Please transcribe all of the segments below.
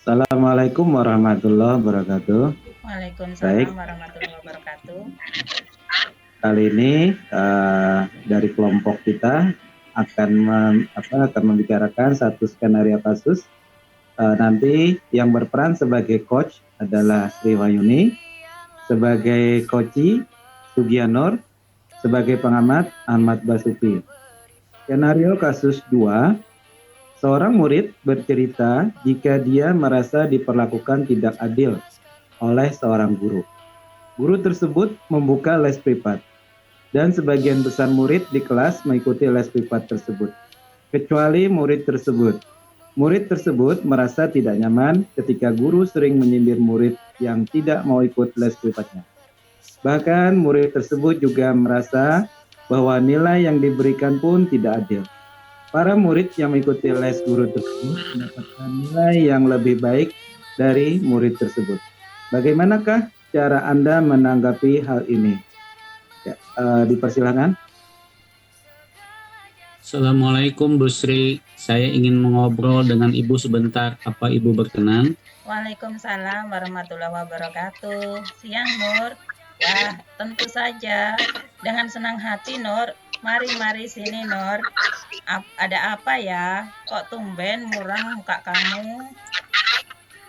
Assalamualaikum warahmatullahi wabarakatuh. Waalaikumsalam Baik, warahmatullahi wabarakatuh. kali ini dari kelompok kita akan membicarakan satu skenario kasus. Nanti yang berperan sebagai coach adalah Sri Wayuni, sebagai coachi Sugianor, sebagai pengamat Ahmad Basuki. Skenario kasus 2, seorang murid bercerita jika dia merasa diperlakukan tidak adil oleh seorang guru. Guru tersebut membuka les privat, dan sebagian besar murid di kelas mengikuti les privat tersebut, kecuali murid tersebut. Murid tersebut merasa tidak nyaman ketika guru sering menyindir murid yang tidak mau ikut les privatnya. Bahkan murid tersebut juga merasa bahwa nilai yang diberikan pun tidak adil. Para murid yang mengikuti les guru tersebut mendapatkan nilai yang lebih baik dari murid tersebut. Bagaimanakah cara Anda menanggapi hal ini? Ya, dipersilakan. Assalamualaikum Bu Sri, saya ingin mengobrol dengan Ibu sebentar, apa Ibu berkenan? Waalaikumsalam warahmatullahi wabarakatuh. Siang Nur. Wah, tentu saja. Dengan senang hati Nur. Mari sini Nur. Ada apa ya? Kok tumben muram muka kamu?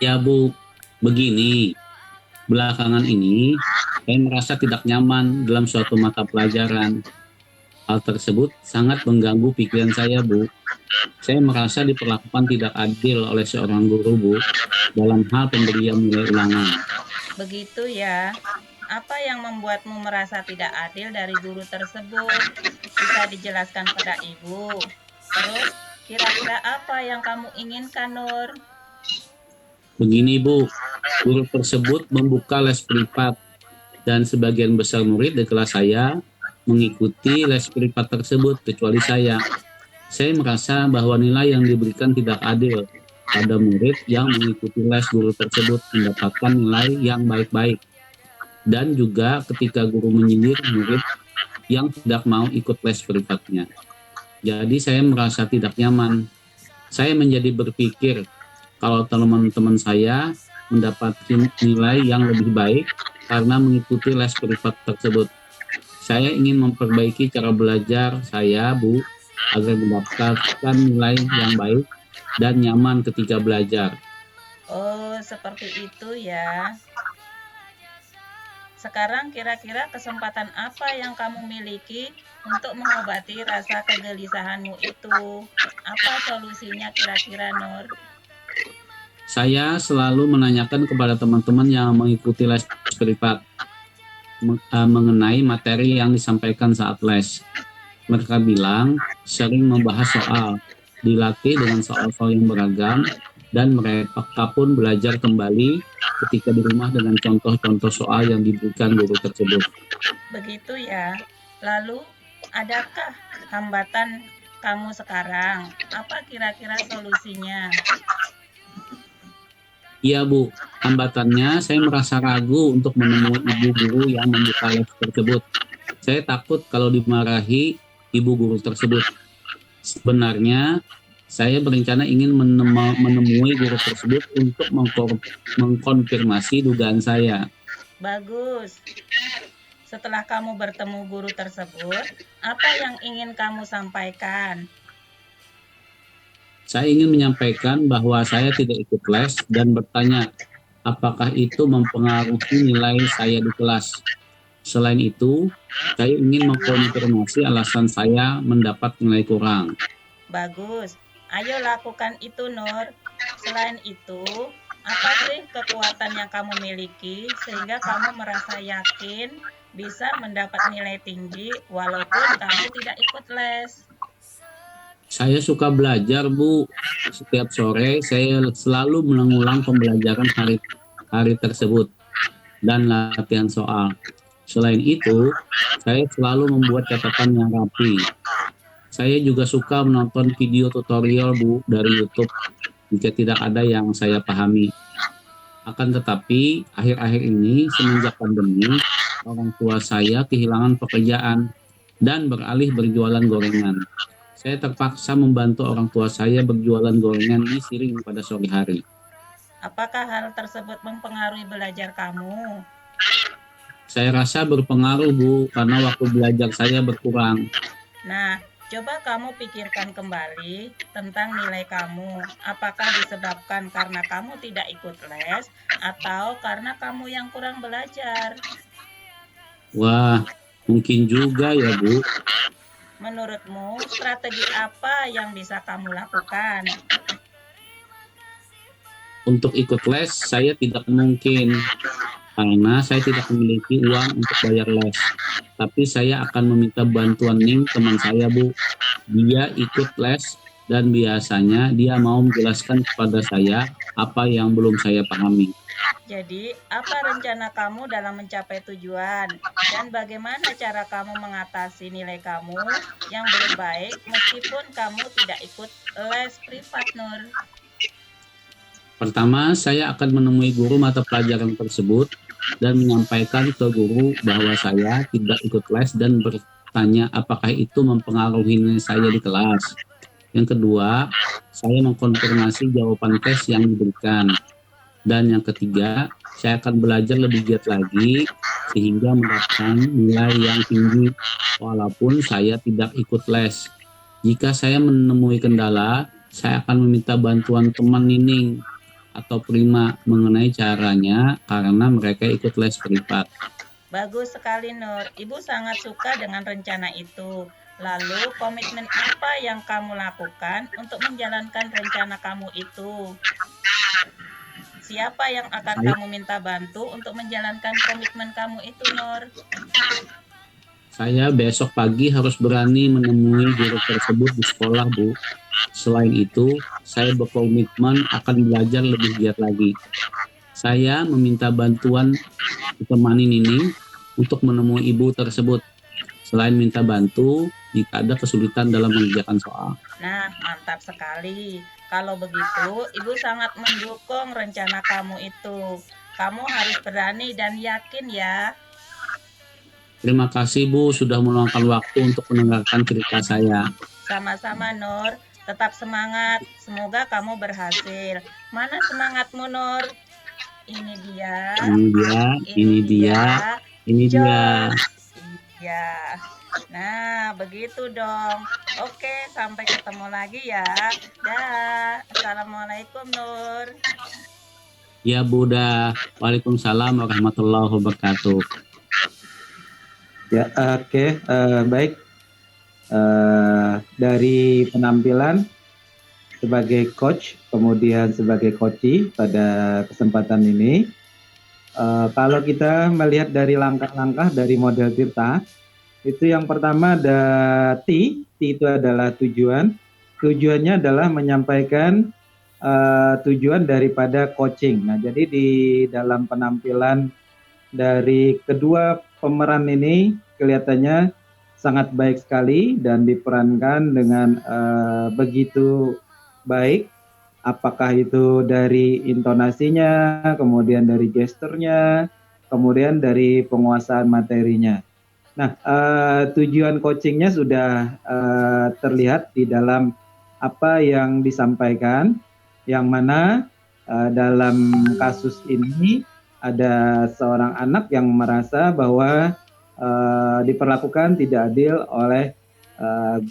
Ya Bu, begini, belakangan ini saya merasa tidak nyaman dalam suatu mata pelajaran. Hal tersebut sangat mengganggu pikiran saya Bu. Saya merasa diperlakukan tidak adil oleh seorang guru Bu, dalam hal pemberian nilai ulangan. Begitu ya. Apa yang membuatmu merasa tidak adil dari guru tersebut? Bisa dijelaskan pada Ibu. Terus, kira-kira apa yang kamu inginkan, Nur? Begini Bu, guru tersebut membuka les privat dan sebagian besar murid di kelas saya mengikuti les privat tersebut kecuali saya. Saya merasa bahwa nilai yang diberikan tidak adil pada murid yang mengikuti les guru tersebut mendapatkan nilai yang baik-baik. Dan juga ketika guru menyindir murid yang tidak mau ikut les privatnya. Jadi saya merasa tidak nyaman. Saya menjadi berpikir kalau teman-teman saya mendapatkan nilai yang lebih baik karena mengikuti les privat tersebut. Saya ingin memperbaiki cara belajar saya, Bu, agar mendapatkan nilai yang baik dan nyaman ketika belajar. Oh, seperti itu ya. Sekarang kira-kira kesempatan apa yang kamu miliki untuk mengobati rasa kegelisahanmu itu? Apa solusinya kira-kira, Nur? Saya selalu menanyakan kepada teman-teman yang mengikuti les privat mengenai materi yang disampaikan saat les. Mereka bilang sering membahas soal, dilatih dengan soal-soal yang beragam, dan mereka pun belajar kembali ketika di rumah dengan contoh-contoh soal yang diberikan guru tersebut. Begitu ya. Lalu, adakah hambatan kamu sekarang? Apa kira-kira solusinya? Iya Bu, hambatannya saya merasa ragu untuk menemui ibu guru yang membuka les tersebut. Saya takut kalau dimarahi ibu guru tersebut. Sebenarnya saya berencana ingin menemui guru tersebut untuk mengkonfirmasi dugaan saya. Bagus. Setelah kamu bertemu guru tersebut, apa yang ingin kamu sampaikan? Saya ingin menyampaikan bahwa saya tidak ikut les dan bertanya apakah itu mempengaruhi nilai saya di kelas. Selain itu, saya ingin mengkonfirmasi alasan saya mendapat nilai kurang. Bagus. Ayo lakukan itu, Nur. Selain itu, apa sih kekuatan yang kamu miliki sehingga kamu merasa yakin bisa mendapat nilai tinggi walaupun kamu tidak ikut les? Saya suka belajar, Bu. Setiap sore saya selalu mengulang pembelajaran hari tersebut dan latihan soal. Selain itu, saya selalu membuat catatan yang rapi. Saya juga suka menonton video tutorial, Bu, dari YouTube jika tidak ada yang saya pahami. Akan tetapi, akhir-akhir ini semenjak pandemi, orang tua saya kehilangan pekerjaan dan beralih berjualan gorengan. Saya terpaksa membantu orang tua saya berjualan gorengan di Siring pada sore hari. Apakah hal tersebut mempengaruhi belajar kamu? Saya rasa berpengaruh, Bu, karena waktu belajar saya berkurang. Nah, coba kamu pikirkan kembali tentang nilai kamu. Apakah disebabkan karena kamu tidak ikut les atau karena kamu yang kurang belajar? Wah, mungkin juga ya, Bu. Menurutmu, strategi apa yang bisa kamu lakukan? Untuk ikut les, saya tidak mungkin karena saya tidak memiliki uang untuk bayar les. Tapi saya akan meminta bantuan Ning, teman saya, Bu. Dia ikut les dan biasanya dia mau menjelaskan kepada saya apa yang belum saya pahami. Jadi, apa rencana kamu dalam mencapai tujuan? Dan bagaimana cara kamu mengatasi nilai kamu yang belum baik meskipun kamu tidak ikut les privat, Nur? Pertama, saya akan menemui guru mata pelajaran tersebut dan menyampaikan ke guru bahwa saya tidak ikut les dan bertanya apakah itu mempengaruhi nilai saya di kelas. Yang kedua, saya mengkonfirmasi jawaban tes yang diberikan. Dan yang ketiga, saya akan belajar lebih giat lagi sehingga mendapatkan nilai yang tinggi walaupun saya tidak ikut les. Jika saya menemui kendala, saya akan meminta bantuan teman Nining atau Prima mengenai caranya karena mereka ikut les privat. Bagus sekali, Nur. Ibu sangat suka dengan rencana itu. Lalu, komitmen apa yang kamu lakukan untuk menjalankan rencana kamu itu? Siapa yang akan Saya, kamu minta bantu untuk menjalankan komitmen kamu itu, Nur? saya besok pagi harus berani menemui guru tersebut di sekolah, Bu. Selain itu, saya berkomitmen akan belajar lebih giat lagi. Saya meminta bantuan ditemani Nining untuk menemui ibu tersebut. Selain minta bantu, jika ada kesulitan dalam mengerjakan soal. Nah, mantap sekali. Kalau begitu, Ibu sangat mendukung rencana kamu itu. Kamu harus berani dan yakin ya. Terima kasih Bu sudah meluangkan waktu untuk mendengarkan cerita saya. Sama-sama, Nur. Tetap semangat. Semoga kamu berhasil. Mana semangatmu, Nur? Ini dia. Ini dia, ini dia, ini dia. Jos. Iya. Nah, begitu dong. Oke, sampai ketemu lagi ya. Dah. Assalamualaikum, Nur. Ya Buddha. Waalaikumsalam warahmatullahi wabarakatuh. Ya, oke, baik. Dari penampilan sebagai coach, kemudian sebagai coachee pada kesempatan ini, kalau kita melihat dari langkah-langkah dari model Tirta, itu yang pertama ada T itu adalah tujuan. Tujuannya adalah menyampaikan tujuan daripada coaching. Nah, jadi di dalam penampilan dari kedua pemeran ini kelihatannya sangat baik sekali dan diperankan dengan begitu baik. Apakah itu dari intonasinya, kemudian dari gesturnya, kemudian dari penguasaan materinya. Nah, tujuan coachingnya sudah terlihat di dalam apa yang disampaikan, yang mana dalam kasus ini ada seorang anak yang merasa bahwa diperlakukan tidak adil oleh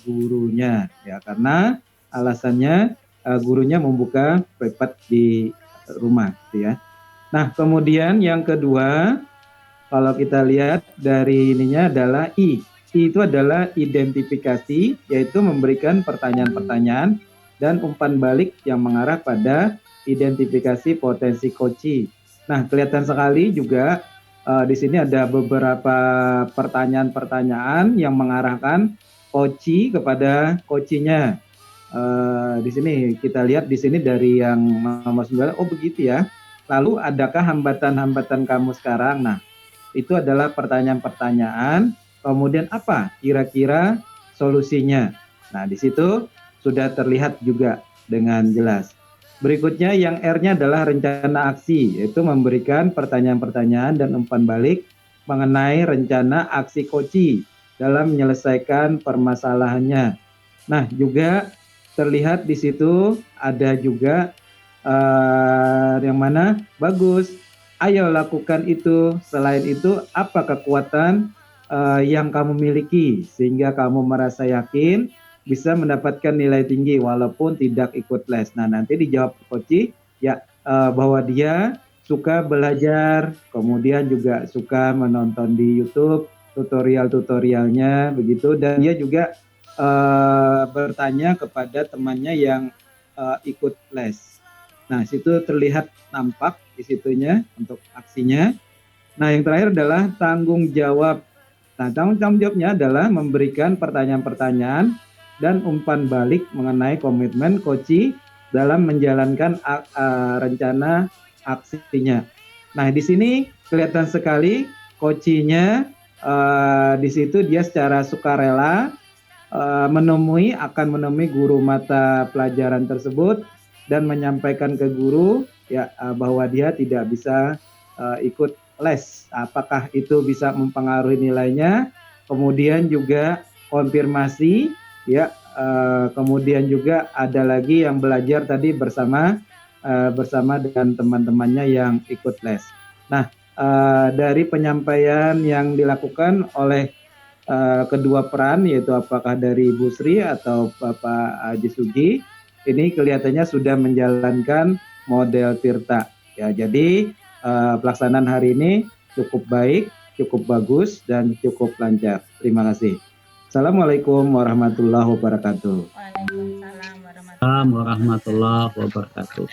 gurunya, ya karena alasannya gurunya membuka privat di rumah, gitu ya. Nah, kemudian yang kedua, kalau kita lihat dari ininya adalah I. I itu adalah identifikasi, yaitu memberikan pertanyaan-pertanyaan dan umpan balik yang mengarah pada identifikasi potensi coachee. Nah, kelihatan sekali juga di sini ada beberapa pertanyaan-pertanyaan yang mengarahkan coachee kepada coachee-nya. Di sini kita lihat di sini dari yang nomor 9, oh begitu ya. Lalu adakah hambatan-hambatan kamu sekarang? Nah, itu adalah pertanyaan-pertanyaan. Kemudian apa kira-kira solusinya? Nah, di situ sudah terlihat juga dengan jelas. Berikutnya yang R-nya adalah rencana aksi, yaitu memberikan pertanyaan-pertanyaan dan umpan balik mengenai rencana aksi coachee dalam menyelesaikan permasalahannya. Nah, juga terlihat di situ ada juga yang mana bagus. Ayo lakukan itu. Selain itu, apa kekuatan yang kamu miliki sehingga kamu merasa yakin bisa mendapatkan nilai tinggi walaupun tidak ikut les. Nah, nanti dijawab Koci ya bahwa dia suka belajar, kemudian juga suka menonton di YouTube tutorial-tutorialnya begitu, dan dia juga bertanya kepada temannya yang ikut les. Nah, situ terlihat nampak di situnya untuk aksinya. Nah, yang terakhir adalah tanggung jawab. Nah, tanggung jawabnya adalah memberikan pertanyaan-pertanyaan dan umpan balik mengenai komitmen Koci dalam menjalankan rencana aksinya. Nah, di sini kelihatan sekali Kocinya di situ dia secara sukarela akan menemui guru mata pelajaran tersebut dan menyampaikan ke guru ya bahwa dia tidak bisa ikut les. Apakah itu bisa mempengaruhi nilainya? Kemudian juga konfirmasi ya. Kemudian juga ada lagi yang belajar tadi bersama dengan teman-temannya yang ikut les. Nah, dari penyampaian yang dilakukan oleh kedua peran, yaitu apakah dari Bu Sri atau Bapak Haji Sugi, ini kelihatannya sudah menjalankan model Tirta. Ya, jadi pelaksanaan hari ini cukup baik, cukup bagus, dan cukup lancar. Terima kasih. Assalamualaikum warahmatullahi wabarakatuh. Waalaikumsalam warahmatullahi Assalamualaikum warahmatullahi wabarakatuh.